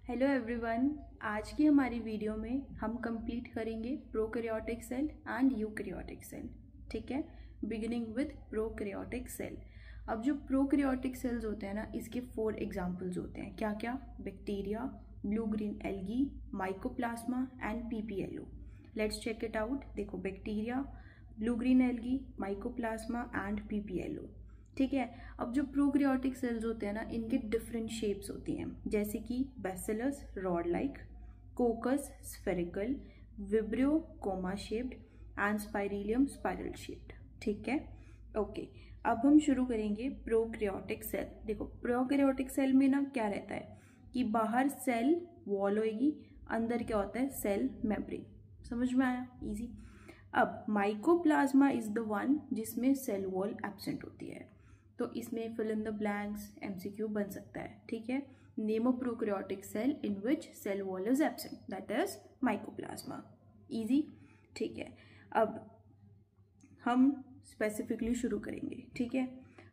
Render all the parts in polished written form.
Hello everyone. आज की हमारी वीडियो में हम कंप्लीट करेंगे prokaryotic cell and eukaryotic cell. ठीक है, बिगिनिंग विद प्रोकैरियोटिक सेल। अब जो प्रोकैरियोटिक सेल्स होते हैं ना, इसके 4 एग्जांपल्स होते हैं। क्या क्या? Bacteria, blue green algae, mycoplasma and PPLO. Let's check it out. देखो, bacteria, blue green algae, mycoplasma and PPLO. ठीक है। अब जो प्रोकैरियोटिक सेल्स होते हैं ना, इनके डिफरेंट शेप्स होती हैं, जैसे कि bacillus rod like, coccus spherical, vibrio comma shaped and spirillum spiral shaped. ठीक है, ओके। अब हम शुरू करेंगे प्रोकैरियोटिक सेल। देखो, प्रोकैरियोटिक सेल में ना क्या रहता है कि बाहर सेल वॉल होएगी, अंदर क्या होता है? Cell membrane. समझ में आया? इजी। अब माइकोप्लाज्मा इज द वन जिसमें सेल वॉल एब्सेंट होती है, तो इसमें fill in the blanks MCQ बन सकता है। ठीक है, name a prokaryotic cell in which cell wall is absent, that is mycoplasma. Easy. ठीक है, अब हम स्पेसिफिकली शुरू करेंगे। ठीक है,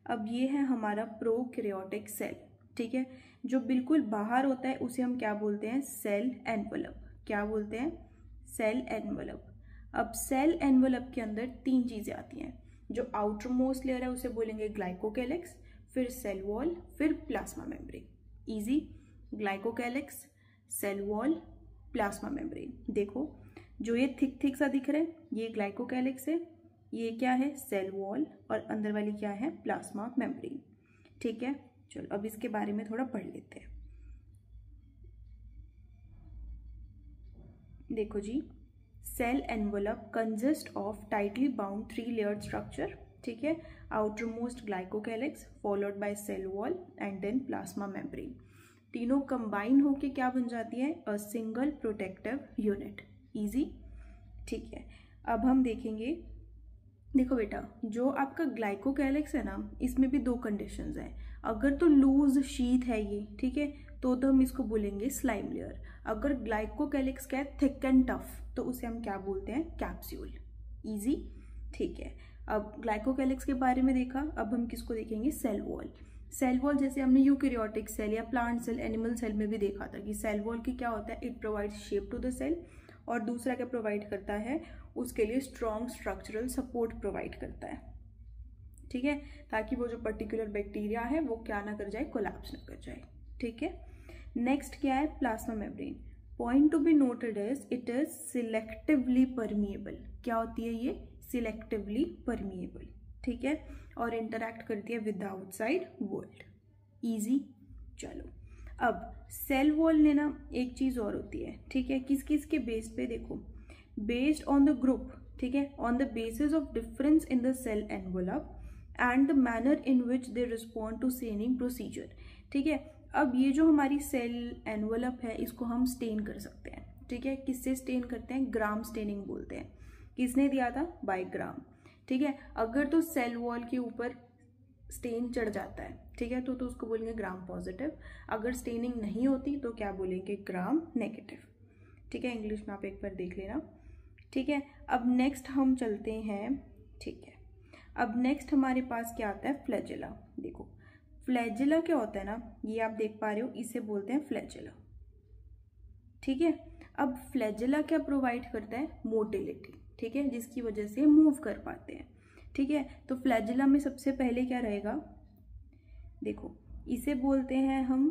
अब ये है हमारा प्रोकैरियोटिक सेल। ठीक है, जो बिल्कुल बाहर होता है उसे हम क्या बोलते हैं? Cell envelope. क्या बोलते हैं? Cell envelope. अब सेल एनवलप के अंदर 3 चीजें आती हैं। जो आउटर मोस्ट लेयर है उसे बोलेंगे ग्लाइकोकैलिक्स, फिर सेल वॉल, फिर plasma membrane. Easy. Glycocalyx, cell wall, plasma membrane. देखो, जो ये थिक थिक सा दिख रहा है, ये ग्लाइकोकैलिक्स है, ये क्या है? सेल वॉल, और अंदर वाली क्या है? Plasma membrane. ठीक है, चलो अब इसके बारे में थोड़ा पढ़ लेते हैं। देखो जी, cell envelope consist of tightly bound 3 layered structure. ठीक है, outermost glycocalyx followed by cell wall and then plasma membrane. तीनों कंबाइन होके क्या बन जाती है? A single protective unit. Easy. ठीक है, अब हम देखेंगे। देखो बेटा, जो आपका ग्लाइकोकैलिक्स है ना, इसमें भी 2 कंडीशंस हैं। अगर तो लूज शीथ है ये, ठीक है, तो हम इसको बोलेंगे स्लाइम लेयर। अगर ग्लाइकोकैलिक्स क्या है? थिक एंड टफ, तो उसे हम क्या बोलते हैं? कैप्सूल। इजी। ठीक है, अब ग्लाइकोकैलिक्स के बारे में देखा, अब हम किसको देखेंगे? Cell wall. सेल वॉल जैसे हमने यूकैरियोटिक सेल या प्लांट सेल, एनिमल सेल में भी देखा था कि सेल वॉल की क्या होता है? It provides shape to the cell, और दूसरा क्या प्रोवाइड करता है? उसके लिए स्ट्रॉन्ग स्ट्रक्चरल सपोर्ट प्रोवाइड करता है। ठीक है, ताकि वो जो पर्टिकुलर बैक्टीरिया है वो क्या ना कर जाए? कोलैप्स ना कर जाए। ठीक है, नेक्स्ट क्या है? Plasma membrane. Point to be noted is it is selectively permeable. क्या होती है ये? Selectively permeable. ठीक है, और इंटरैक्ट करती है with the outside world. Easy. चलो, अब सेल वॉल ने ना एक चीज और होती है। ठीक है, किस किस के बेस पे? देखो, बेस्ड ऑन द ग्रुप। ठीक है, on the basis of difference in the cell envelope and the manner in which they respond to staining procedure. ठीक है, अब ये जो हमारी सेल एनवलप है, इसको हम स्टेन कर सकते हैं। ठीक है, किससे स्टेन करते हैं? ग्राम स्टेनिंग बोलते हैं। किसने दिया था? बाय ग्राम। ठीक है, अगर तो सेल वॉल के ऊपर स्टेन चढ़ जाता है, ठीक है, तो उसको बोलेंगे ग्राम पॉजिटिव। अगर स्टेनिंग नहीं होती तो क्या बोलेंगे? Gram negative. ठीक है, इंग्लिश में आप एक बार देख लेना। ठीक है, अब नेक्स्ट हम चलते हैं। ठीक है, अब नेक्स्ट हमारे पास क्या आता है? फ्लैजेला। देखो, फ्लैजेला क्या होता है ना, ये आप देख पा रहे हो, इसे बोलते हैं फ्लैजेला। ठीक है, अब फ्लैजेला क्या प्रोवाइड करता है? मोटिलिटी। ठीक है, जिसकी वजह से मूव कर पाते हैं। ठीक है, तो फ्लैजेला में सबसे पहले क्या रहेगा? देखो, इसे बोलते हैं हम,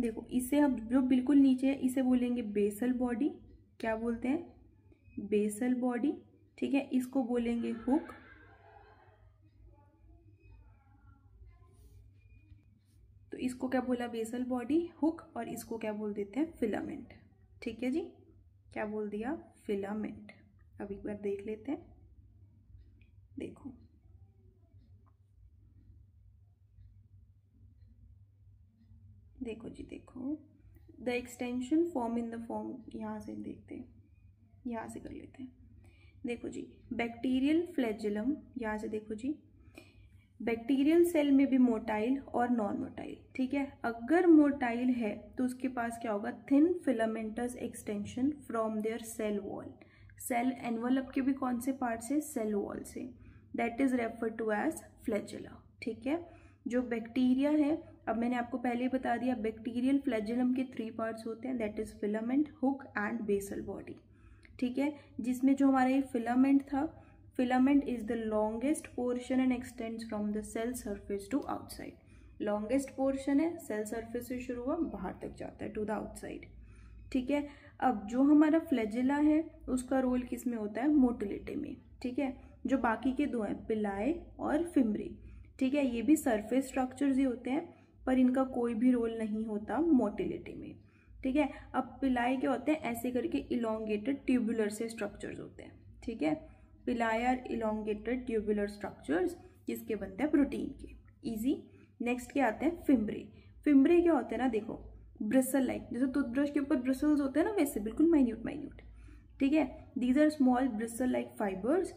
देखो इसे हम जो बिल्कुल नीचे है इसे बोलेंगे बेसल बॉडी। क्या बोलते हैं? Basal body. ठीक है, इसको बोलेंगे हुक। तो इसको क्या बोला? बेसल बॉडी, हुक, और इसको क्या बोल देते हैं? फिलामेंट। ठीक है जी, क्या बोल दिया? फिलामेंट। अब एक बार देख लेते हैं। देखो, देखो जी, देखो, the extension form in the form, यहाँ से देखते हैं, यहाँ से कर लेते हैं। देखो जी, बैक्टीरियल फ्लैजेलम, यहाँ से देखो जी, बैक्टीरियल सेल में भी मोटाइल और नॉन मोटाइल। ठीक है, अगर मोटाइल है तो उसके पास क्या होगा? Thin filamentous extension from their cell wall. Cell envelope के भी कौन से पार्ट से? सेल वॉल से। That is refer to as flagella. ठीक है, जो बैक्टीरिया है, अब मैंने आपको पहले ही बता दिया, बैक्टीरियल फ्लैजेलम के 3 पार्ट्स होते हैं, that is filament, hook and basal body. ठीक है, जिसमें जो हमारा ये फिलामेंट था, filament is the longest portion and extends from the cell surface to outside. Longest portion है, सेल सरफेस से शुरू हुआ बाहर तक जाता है टू द आउटसाइड। ठीक है, अब जो हमारा फ्लैजिला है उसका रोल किस में होता है, मोटिलिटी में। ठीक है, जो बाकी के दो हैं पिलाए और फिमरे, ठीक है, ये भी सरफेस स्ट्रक्चर्स ही होते हैं पर इनका कोई भी रोल नहीं होता मोटिलिटी में। ठीक है, अब पिलाए क्या होते हैं, ऐसे करके इलोंगेटेड ट्यूबुलर से स्ट्रक्चर्स होते हैं। ठीक है, पिलाए आर इलोंगेटेड ट्यूबुलर स्ट्रक्चर्स जिसके बनते हैं प्रोटीन के। इजी। नेक्स्ट क्या आते हैं, फिमरे। फिमरे क्या होते हैं ना, देखो ब्रिसल लाइक, जैसे टूथब्रश के ऊपर ब्रिसल्स होते हैं ना, वैसे बिल्कुल माइन्यूट माइन्यूट। ठीक है, these are small bristle like fibres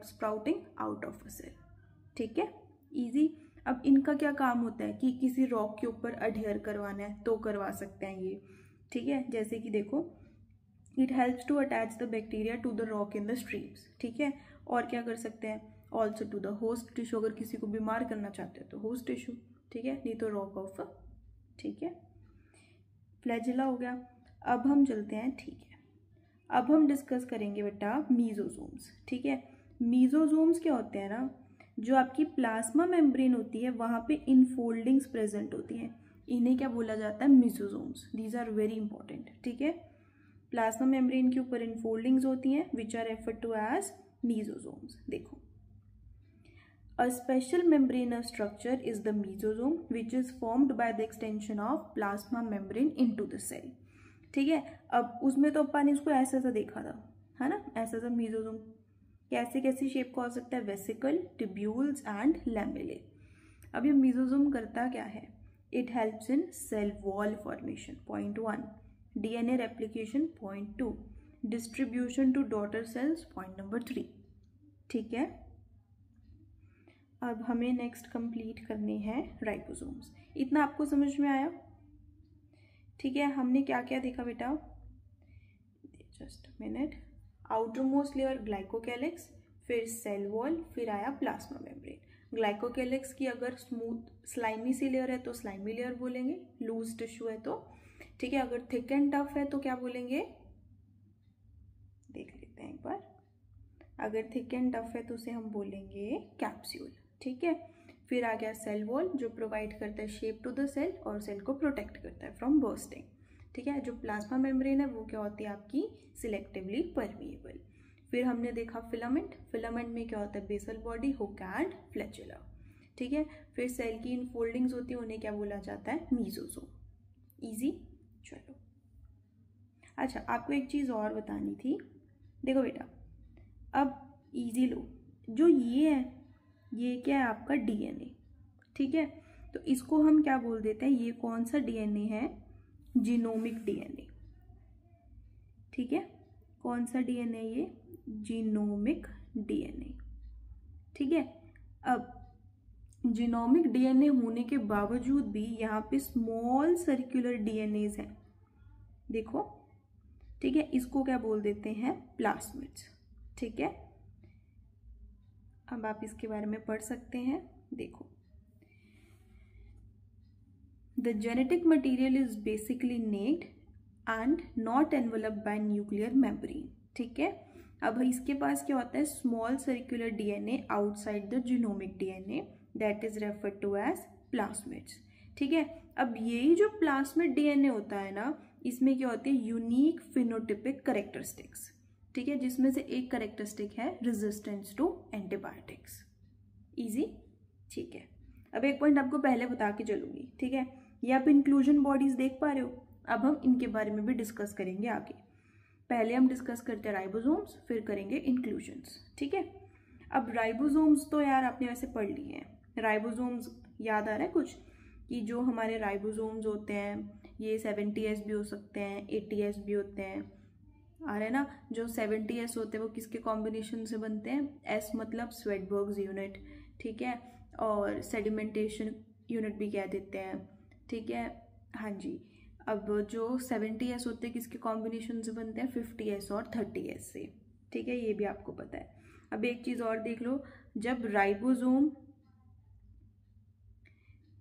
sprouting out of a cell. ठीक है, इजी। अब इनका क्या काम होता है कि किसी रॉक के ऊपर अडहेयर करवाना है तो करवा सकते हैं ये। ठीक है, जैसे कि देखो, it helps to attach the bacteria to the rock in the streams. ठीक है, और क्या कर सकते हैं, also to the host tissue, अगर किसी को बीमार करना चाहते हो तो होस्ट टिश्यू। ठीक है, नहीं तो रॉक ऑफ। ठीक है, फ्लैजिला हो गया। अब हम चलते हैं, ठीक है, अब हम डिस्कस करेंगे बेटा मीजोजोम्स। ठीक है, मीजोजोम्स क्या होते हैं ना, जो आपकी प्लाज्मा मेम्ब्रेन होती है वहाँ पे इनफोल्डिंग्स प्रेजेंट होती हैं, इन्हें क्या बोला जाता है, mesosomes. These are very important. ठीक है, प्लाज्मा मेम्ब्रेन के ऊपर इनफोल्डिंग्स होती हैं which are referred to as mesosomes. देखो, a special membranous structure is the mesosome which is formed by the extension of plasma membrane into the cell। ठीक है, अब उसमें तो अपन ने इसको ऐसा ऐसा देखा था, है ना, ऐसा ऐसा मेसोजोम कैसे कैसी शेप का हो सकता है, वेसिकल, ट्यूब्यूल्स एंड लैमेले। अब ये मेसोजोम करता क्या है, it helps in cell wall formation, point 1, DNA replication, point 2, distribution to daughter cells, point number 3। ठीक है, अब हमें नेक्स्ट कंप्लीट करने हैं राइबोसोम्स। इतना आपको समझ में आया। ठीक है, हमने क्या क्या देखा बेटा, just minute, outer most layer glycocalyx, फिर सेल वॉल, फिर आया प्लाज्मा मेम्ब्रेन। ग्लाइकोकैलिक्स की अगर स्मूथ स्लाइमी सी लेयर है तो स्लाइमी लेयर बोलेंगे, लूज टिश्यू है तो। ठीक है, अगर थिक एंड टफ है तो क्या बोलेंगे, देख लेते हैं एक बार, अगर थिक एंड टफ है तो उसे हम बोलेंगे कैप्सूल। ठीक है, फिर आ गया सेल वॉल जो प्रोवाइड करता है शेप टू द सेल और सेल को प्रोटेक्ट करता है फ्रॉम बर्स्टिंग। ठीक है, जो प्लाज्मा मेम्ब्रेन है वो क्या होती है आपकी, सिलेक्टिवली परमिएबल। फिर हमने देखा फिलामेंट, फिलामेंट में क्या होता है, basal body, hook and flagella. ठीक है, फिर सेल की इनफोल्डिंग्स होती है, उन्हें क्या बोला जाता है, मीजोजोम। इजी। चलो, अच्छा आपको एक चीज़ और बतानी थी, देखो बेटा, अब इजी लो, जो ये है ये क्या है आपका डीएनए। ठीक है, तो इसको हम क्या बोल देते हैं, ये कौन सा डीएनए है, जीनोमिक डीएनए। ठीक है, कौन सा डीएनए ये, जीनोमिक डीएनए। ठीक है, अब जीनोमिक डीएनए होने के बावजूद भी यहाँ पे स्मॉल सर्कुलर डीएनएज हैं, देखो। ठीक है, इसको क्या बोल देते हैं, प्लास्मिड्स। ठीक है, अब आप इसके बारे में पढ़ सकते हैं, देखो, the genetic material is basically naked and not enveloped by nuclear membrane. ठीक है, अब इसके पास क्या होता है, small circular DNA outside the genomic DNA, that is referred to as plasmids. ठीक है, अब यही जो प्लास्मिड डीएनए होता है ना, इसमें क्या होती है, यूनिक फिनोटिपिक कैरेक्टरिस्टिक्स। ठीक है, जिसमें से एक कैरेक्टरिस्टिक है रेजिस्टेंस टू एंटीबायोटिक्स। इजी। ठीक है, अब एक पॉइंट आपको पहले बता के चलूंगी। ठीक है, ये आप इंक्लूजन बॉडीज देख पा रहे हो, अब हम इनके बारे में भी डिस्कस करेंगे आगे। पहले हम डिस्कस करते हैं राइबोसोम्स, फिर करेंगे इंक्लूजन्स। ठीक है, अब राइबोसोम्स तो यार आपने वैसे पढ़ लिए हैं, राइबोसोम्स याद आ रहा है कुछ, कि जो हमारे राइबोसोम्स होते हैं ये 70S भी हो सकते हैं, 80S भी होते हैं, आ रहे हैं ना। जो 70S होते हैं वो किसके कॉम्बिनेशन से बनते हैं, S मतलब स्वेटबर्ग्स यूनिट। ठीक है, और सेडिमेंटेशन यूनिट भी कह देते हैं। ठीक है, हाँ जी। अब जो 70S होते हैं किसके कॉम्बिनेशन से बनते हैं, 50S और 30S से। ठीक है, ये भी आपको पता है। अब एक चीज़ और देख लो, जब राइबोसोम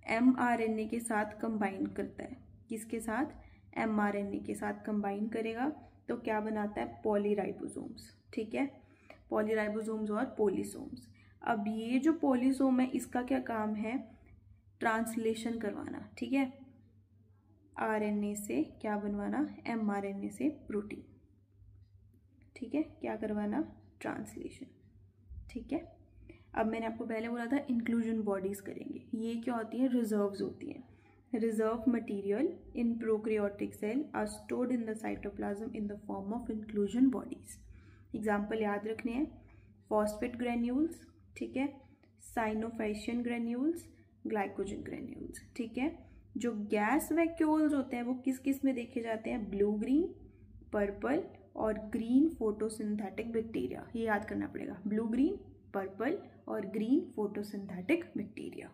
mRNA के साथ कंबाइन करता है। किसके साथ? mRNA के साथ कंबाइन करेगा तो क्या बनाता है? पॉलीराइबोसोम्स। ठीक है, पॉलीराइबोसोम्स और पोलिसोम्स। अब ये जो पोलिसोम है इसका क्या काम है? ट्रांसलेशन करवाना। ठीक है, आरएनए से क्या बनवाना? mRNA से प्रोटीन। ठीक है, क्या करवाना? ट्रांसलेशन। ठीक है, अब मैंने आपको पहले बोला था इंक्लूजन बॉडीज करेंगे। ये क्या होती है? रिजर्व्स होती हैं। Reserve material in prokaryotic cell are stored in the cytoplasm in the form of inclusion bodies. Example याद रखने हैं, फॉस्फेट ग्रेन्यूल्स, ठीक है, साइनोफाइशियन ग्रेन्यूल्स, ग्लाइकोजन ग्रेन्यूल्स। ठीक है, जो गैस वैक्यूल्स होते हैं वो किस किस में देखे जाते हैं? ब्लू ग्रीन, पर्पल और ग्रीन फोटोसिंथेटिक बैक्टीरिया। ये याद करना पड़ेगा, ब्लू ग्रीन, पर्पल और ग्रीन फोटोसिंथेटिक बैक्टीरिया।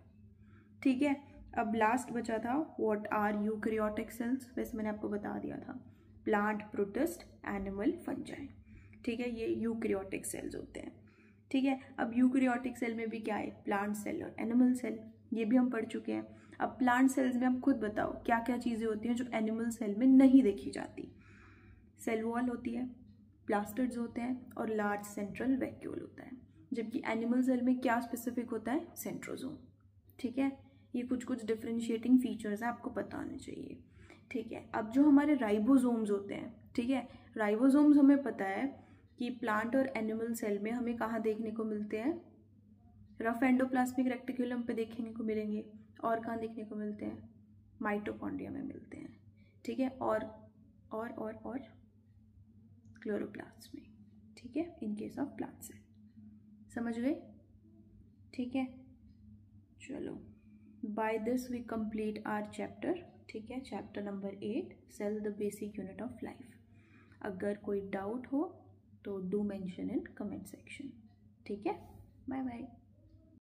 ठीक है, अब लास्ट बचा था व्हाट आर यूकैरियोटिक सेल्स। वैसे मैंने आपको बता दिया था, प्लांट, प्रोटिस्ट, एनिमल, फंजाई। ठीक है, ये यूकैरियोटिक सेल्स होते हैं। ठीक है, अब यूकैरियोटिक सेल में भी क्या है? प्लांट सेल और एनिमल सेल, ये भी हम पढ़ चुके हैं। अब प्लांट सेल्स में आप खुद बताओ क्या क्या चीज़ें होती हैं जो एनिमल सेल में नहीं देखी जाती? सेल वॉल होती है, प्लास्टिड्स होते हैं और लार्ज सेंट्रल वैक्यूल होता है। जबकि एनिमल सेल में क्या स्पेसिफिक होता है? सेंट्रोजोम। ठीक है, ये कुछ कुछ डिफरेंशिएटिंग फीचर्स हैं, आपको पता होने चाहिए। ठीक है, अब जो हमारे राइबोसोम्स होते हैं, ठीक है, राइबोसोम्स हमें पता है कि प्लांट और एनिमल सेल में हमें कहाँ देखने को मिलते हैं? रफ एंडोप्लाज्मिक रेक्टिकुलम पे देखने को मिलेंगे। और कहाँ देखने को मिलते हैं? माइटोकॉन्ड्रिया में मिलते हैं। ठीक है, और क्लोरोप्लास्ट में। ठीक है, in case of plant cell. समझ गए? ठीक है, चलो, by this we complete our chapter. ठीक है, chapter number 8, cell the basic unit of life. अगर कोई डाउट हो तो do mention in comment section. ठीक है, बाय बाय।